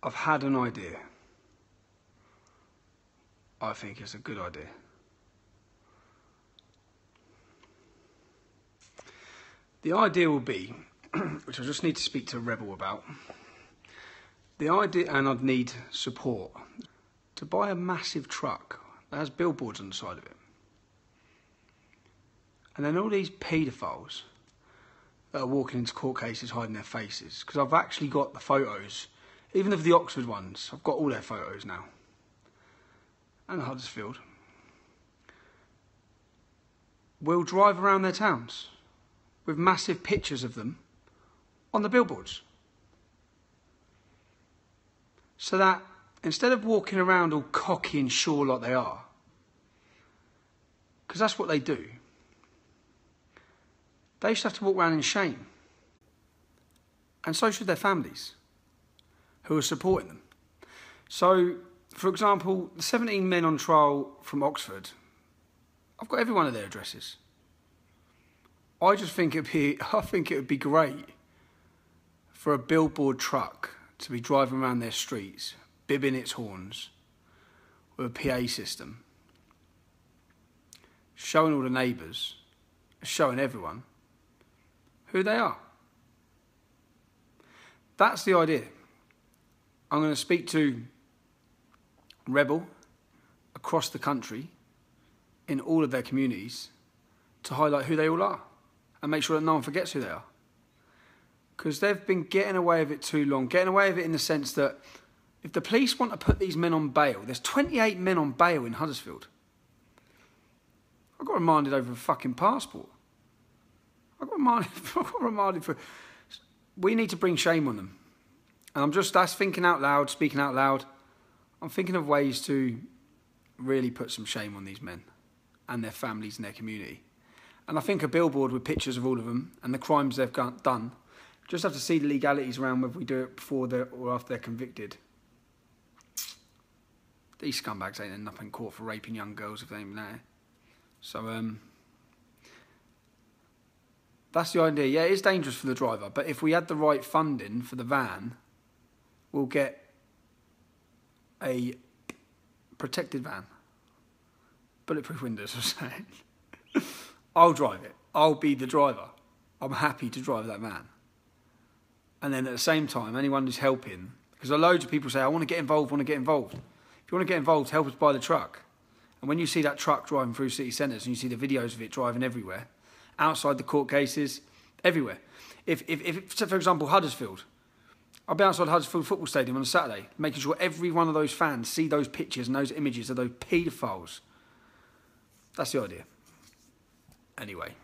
I've had an idea. I think it's a good idea. The idea will be, which I just need to speak to Rebel about, the idea, and I'd need support, to buy a massive truck that has billboards on the side of it. And then all these paedophiles that are walking into court cases hiding their faces, because I've actually got the photos, even of the Oxford ones, I've got all their photos now, and Huddersfield, will drive around their towns with massive pictures of them on the billboards. So that instead of walking around all cocky and sure like they are, because that's what they do, they should have to walk around in shame. And so should their families who are supporting them. So, for example, the 17 men on trial from Oxford, I've got every one of their addresses. I think it would be great for a billboard truck to be driving around their streets, bibbing its horns with a PA system, showing all the neighbours, showing everyone who they are. That's the idea. I'm going to speak to Rebel across the country in all of their communities to highlight who they all are and make sure that no one forgets who they are. Because they've been getting away with it too long. Getting away with it in the sense that if the police want to put these men on bail, there's 28 men on bail in Huddersfield. I got remanded over a fucking passport. I got remanded for... We need to bring shame on them. And that's thinking out loud, speaking out loud. I'm thinking of ways to really put some shame on these men and their families and their community. And I think a billboard with pictures of all of them and the crimes they've done. Just have to see the legalities around whether we do it before or after they're convicted. These scumbags ain't ending up in court for raping young girls if they ain't there. So, that's the idea. Yeah, it is dangerous for the driver, but if we had the right funding for the van, we'll get a protected van. Bulletproof windows, I'm saying. I'll drive it. I'll be the driver. I'm happy to drive that van. And then at the same time, anyone who's helping, because loads of people say, I want to get involved, If you want to get involved, help us buy the truck. And when you see that truck driving through city centres and you see the videos of it driving everywhere, outside the court cases, everywhere. If for example, Huddersfield, I'll be outside Huddersfield Football Stadium on a Saturday, making sure every one of those fans see those pictures and those images of those paedophiles. That's the idea. Anyway.